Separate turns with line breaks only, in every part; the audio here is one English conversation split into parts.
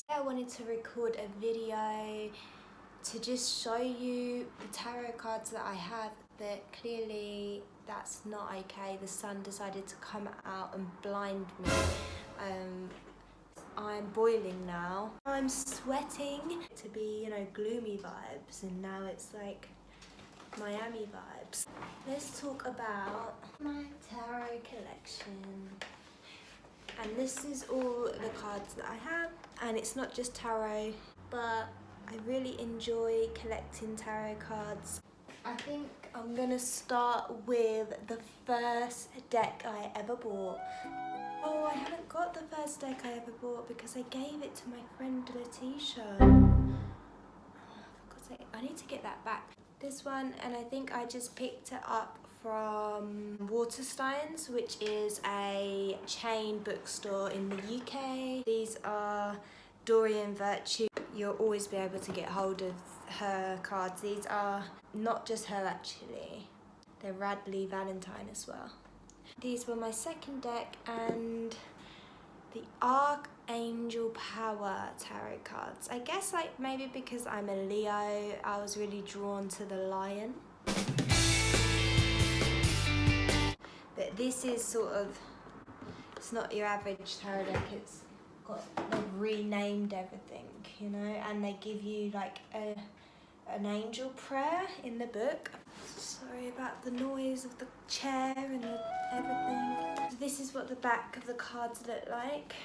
I wanted to record a video to just show you the tarot cards that I have, that clearly that's not okay. The sun decided to come out and blind me. I'm boiling now. I'm sweating to be, gloomy vibes, and now it's like Miami vibes. Let's talk about my tarot collection. And this is all the cards that I have, and it's not just tarot, but I really enjoy collecting tarot cards. I think I'm gonna start with the first deck I ever bought. Oh, I haven't got the first deck I ever bought because I gave it to my friend Letitia. Oh, for God's sake, I need to get that back. This one, and I think I just picked it up from Waterstones, which is a chain bookstore in the UK. These are Doreen Virtue. You'll always be able to get hold of her cards. These are not just her actually, they're Radley Valentine as well. These were my second deck, and the Archangel Power tarot cards. I guess maybe because I'm a Leo, I was really drawn to the lion. But this is sort of, it's not your average tarot deck, they've renamed everything, and they give you like an angel prayer in the book. Sorry about the noise of the chair and everything. This is what the back of the cards look like.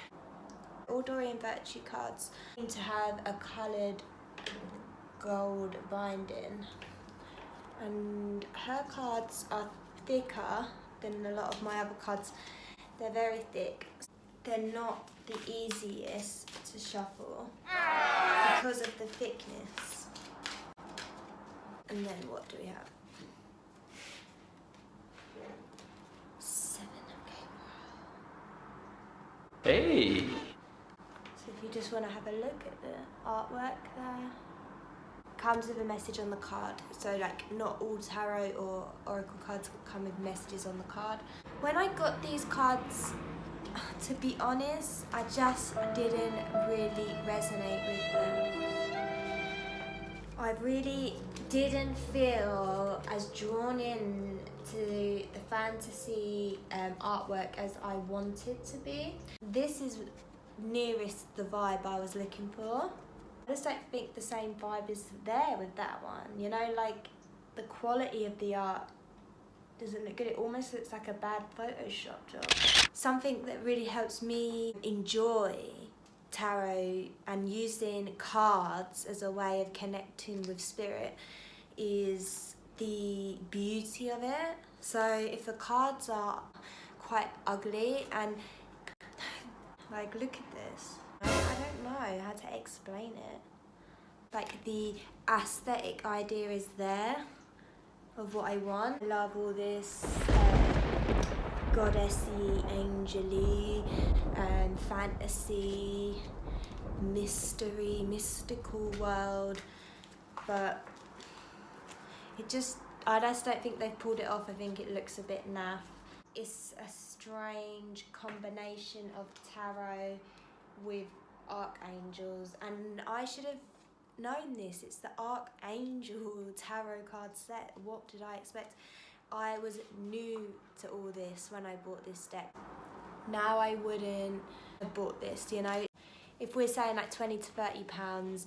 All Doreen Virtue cards seem to have a coloured gold binding, and her cards are thicker than a lot of my other cards. They're very thick. They're not the easiest to shuffle because of the thickness. And then what do we have? 7, okay.
Hey!
So if you just want to have a look at the artwork there. Comes with a message on the card. So not all tarot or oracle cards come with messages on the card. When I got these cards, to be honest, I just didn't really resonate with them. I really didn't feel as drawn in to the fantasy artwork as I wanted to be. This is nearest the vibe I was looking for. I just don't think the same vibe is there with that one. The quality of the art doesn't look good. It almost looks like a bad Photoshop job. Something that really helps me enjoy tarot and using cards as a way of connecting with spirit is the beauty of it. So if the cards are quite ugly and look at this. I don't know how to explain it. The aesthetic idea is there of what I want. I love all this goddessy, angel-y, fantasy, mystery, mystical world, but I just don't think they've pulled it off. I think it looks a bit naff. It's a strange combination of tarot with archangels, and I should have known this. It's the Archangel tarot card set. What did I expect? I was new to all this when I bought this deck. Now I wouldn't have bought this, If we're saying £20 to £30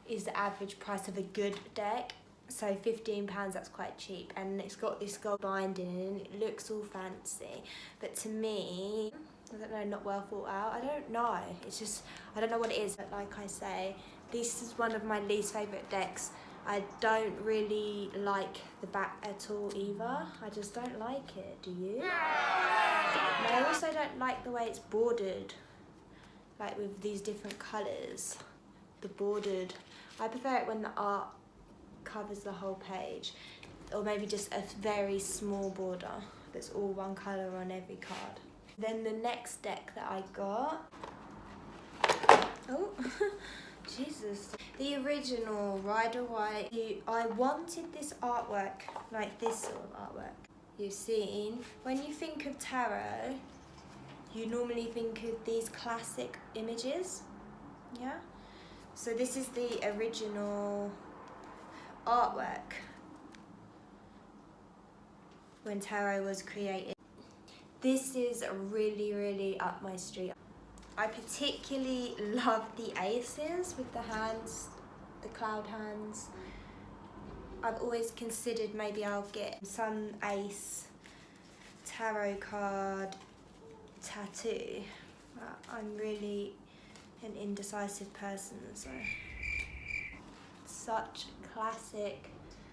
is the average price of a good deck, so £15, that's quite cheap, and it's got this gold binding and it looks all fancy. But to me, I don't know, not well thought out. I don't know. It's just, I don't know what it is. But like I say, this is one of my least favourite decks. I don't really like the back at all either. I just don't like it. Do you? And I also don't like the way it's bordered, with these different colours. The bordered. I prefer it when the art covers the whole page, or maybe just a very small border that's all one colour on every card. Then the next deck that I got, oh Jesus, the original Rider-Waite. I wanted this artwork, this sort of artwork you've seen. When you think of tarot, you normally think of these classic images. Yeah. So this is the original artwork when tarot was created. This is really, really up my street. I particularly love the aces with the hands, the cloud hands. I've always considered maybe I'll get some ace tarot card tattoo. I'm really an indecisive person, so such classic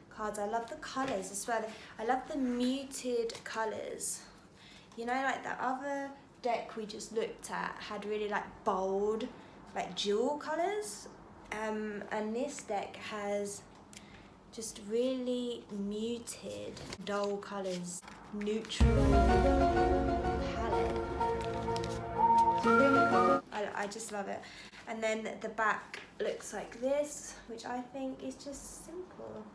cards. I love the colours as well. I love the muted colours. You know, like the other deck we just looked at had really like bold, like jewel colours, and this deck has just really muted, dull colours, neutral palette. It's really cool. I just love it. And then the back looks like this, which I think is just simple.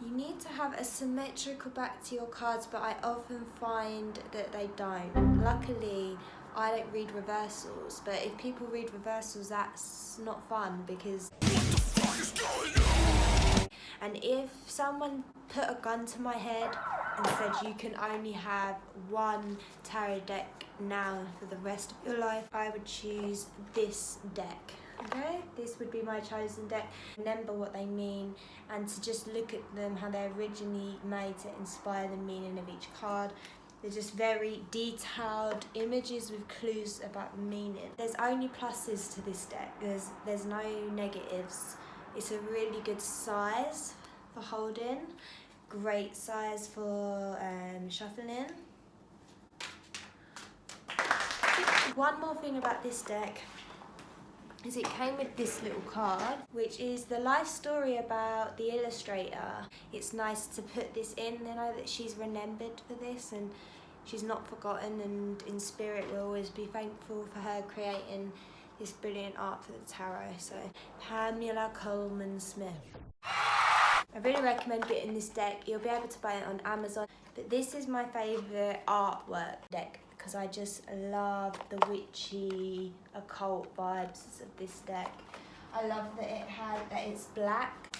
You need to have a symmetrical back to your cards, but I often find that they don't. Luckily, I don't read reversals, but if people read reversals, that's not fun because... What the fuck is going on? And if someone put a gun to my head and said you can only have one tarot deck now for the rest of your life, I would choose this deck. Okay, this would be my chosen deck. Remember what they mean and to just look at them, how they're originally made to inspire the meaning of each card. They're just very detailed images with clues about the meaning. There's only pluses to this deck, there's no negatives. It's a really good size for holding, great size for shuffling. One more thing about this deck is it came with this little card, which is the life story about the illustrator. It's nice to put this in. They know that she's remembered for this and she's not forgotten, and in spirit we'll always be thankful for her creating this brilliant art for the tarot. So, Pamela Coleman Smith. I really recommend getting this deck. You'll be able to buy it on Amazon. But this is my favourite artwork deck because I just love the witchy, occult vibes of this deck. I love that it's black.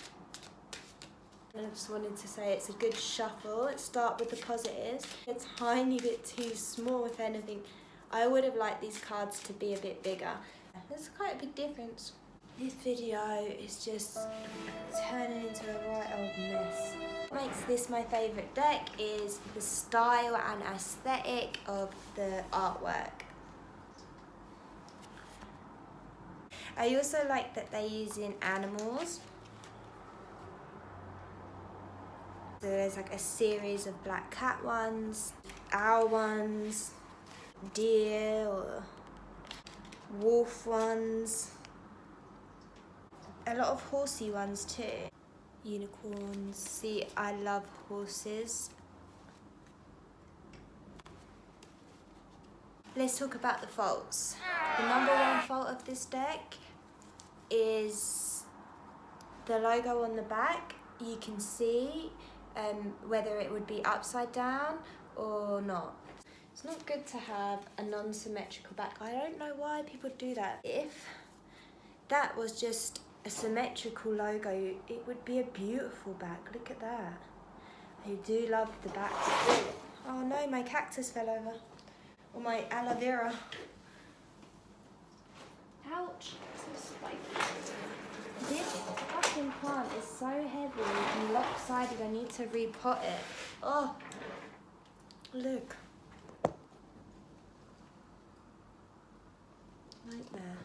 And I just wanted to say it's a good shuffle. Let's start with the positives. It's a tiny bit too small, if anything. I would have liked these cards to be a bit bigger. There's quite a big difference. This video is just turning into a right old mess. What makes this my favourite deck is the style and aesthetic of the artwork. I also like that they're using animals. So there's like a series of black cat ones, owl ones, deer or wolf ones. A lot of horsey ones too. Unicorns. See, I love horses. Let's talk about the faults. The number one fault of this deck is the logo on the back. You can see whether it would be upside down or not. It's not good to have a non-symmetrical back. I don't know why people do that. If that was just a symmetrical logo, it would be a beautiful back. Look at that. I do love the back. Oh no, my cactus fell over. Or my aloe vera. Ouch, so spiky. This fucking plant is so heavy and lopsided. I need to repot it. Oh, look. Nightmare.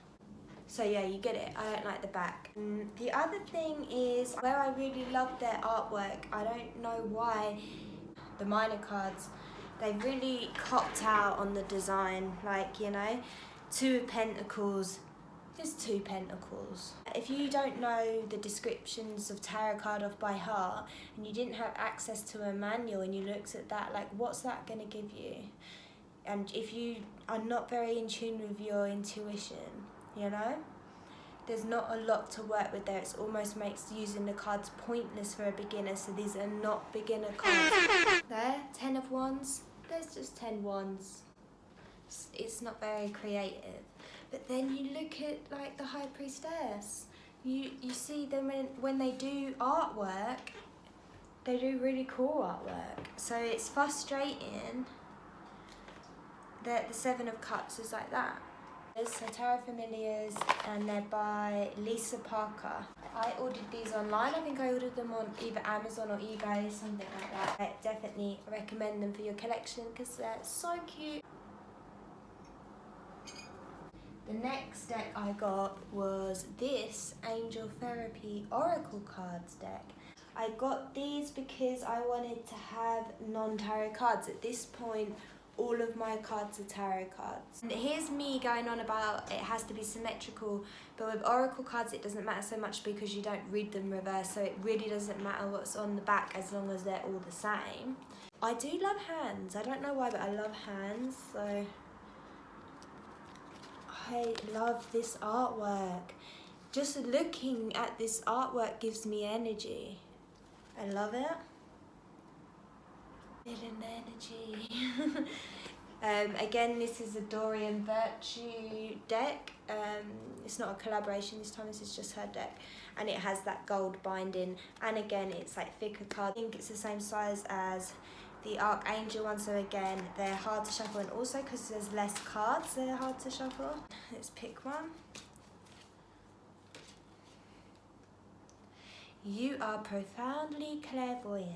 So yeah, you get it. I don't like the back. The other thing is where I really love their artwork. I don't know why the minor cards, they really copped out on the design. Like, you know, 2 of Pentacles, just 2 Pentacles. If you don't know the descriptions of tarot card off by heart and you didn't have access to a manual and you looked at that, like, what's that going to give you? And if you are not very in tune with your intuition, you know, there's not a lot to work with there. It almost makes using the cards pointless for a beginner, so these are not beginner cards. There, 10 of Wands, there's just 10 wands. It's not very creative. But then you look at like the High Priestess. You see them when they do artwork, they do really cool artwork. So it's frustrating that the Seven of Cups is like that. So Tarot Familiars, and they're by Lisa Parker. I ordered these online. I think I ordered them on either Amazon or eBay, something like that. I definitely recommend them for your collection because they're so cute. The next deck I got was this Angel Therapy Oracle Cards deck. I got these because I wanted to have non-tarot cards. At this point, all of my cards are tarot cards. And here's me going on about it has to be symmetrical, but with Oracle cards it doesn't matter so much because you don't read them reverse, so it really doesn't matter what's on the back as long as they're all the same. I do love hands. I don't know why, but I love hands, so I love this artwork. Just looking at this artwork gives me energy. I love it. Feeling energy. Again, this is a Dorian Virtue deck. It's not a collaboration this time, this is just her deck. And it has that gold binding. And again, it's like thicker cards. I think it's the same size as the Archangel one, so again they're hard to shuffle, and also because there's less cards they're hard to shuffle. Let's pick one. You are profoundly clairvoyant.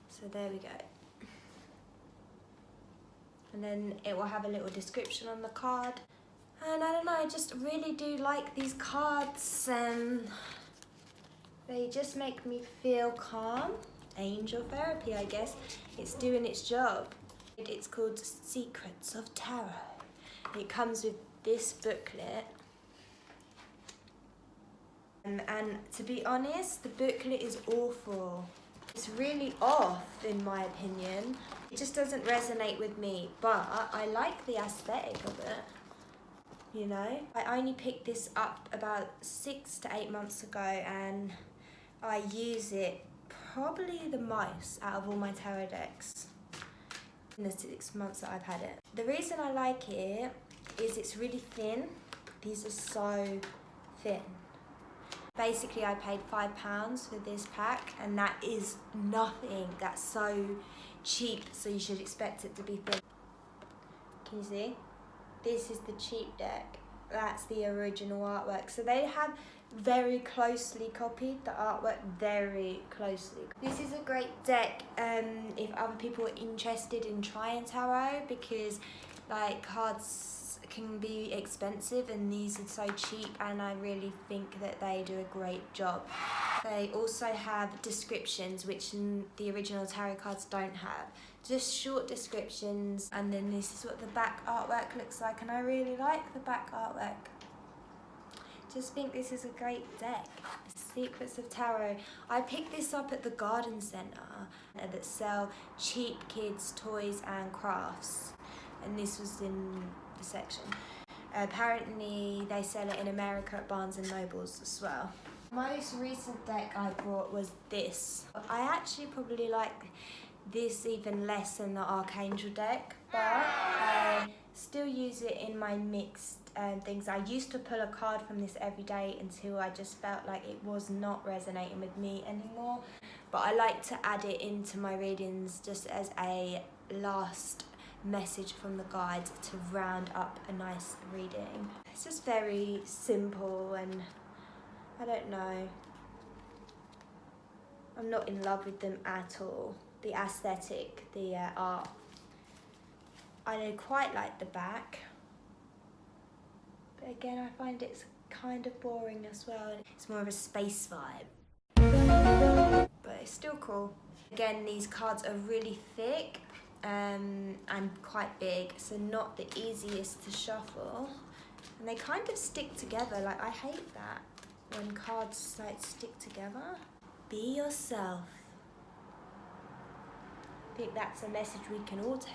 So there we go. And then it will have a little description on the card. And I don't know, I just really do like these cards. They just make me feel calm. Angel Therapy, I guess. It's doing its job. It's called Secrets of Tarot. It comes with this booklet. And to be honest, the booklet is awful. It's really off, in my opinion. It just doesn't resonate with me, but I like the aesthetic of it, you know? I only picked this up about 6 to 8 months ago, and I use it probably the most out of all my tarot decks in the 6 months that I've had it. The reason I like it is it's really thin. These are so thin. Basically, I paid £5 for this pack, and that is nothing. That's so cheap, so you should expect it to be thin. Can you see? This is the cheap deck. That's the original artwork. So they have very closely copied the artwork, very closely. This is a great deck if other people are interested in trying tarot, because like cards can be expensive and these are so cheap, and I really think that they do a great job. They also have descriptions, which the original tarot cards don't have. Just short descriptions, and then this is what the back artwork looks like, and I really like the back artwork. Just think this is a great deck. Secrets of Tarot. I picked this up at the garden centre that sell cheap kids toys and crafts, and this was in the section. Apparently they sell it in America at Barnes and Nobles as well. Most recent deck I brought was this. I actually probably like this even less than the Archangel deck, but I still use it in my mixed things. I used to pull a card from this every day until I just felt like it was not resonating with me anymore. But I like to add it into my readings just as a last message from the guides to round up a nice reading. It's just very simple, and I don't know, I'm not in love with them at all. The aesthetic, the art, I don't quite like the back, but again I find it's kind of boring as well. It's more of a space vibe, but it's still cool. Again, these cards are really thick and quite big, so not the easiest to shuffle, and they kind of stick together. Like, I hate that when cards like stick together. Be yourself. I think that's a message we can all take.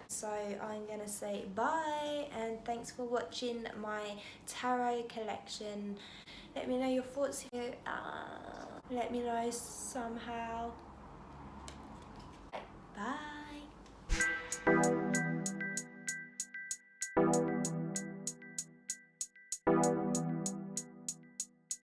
So I'm gonna say bye, and thanks for watching my tarot collection. Let me know your thoughts here. Let me know somehow. Bye.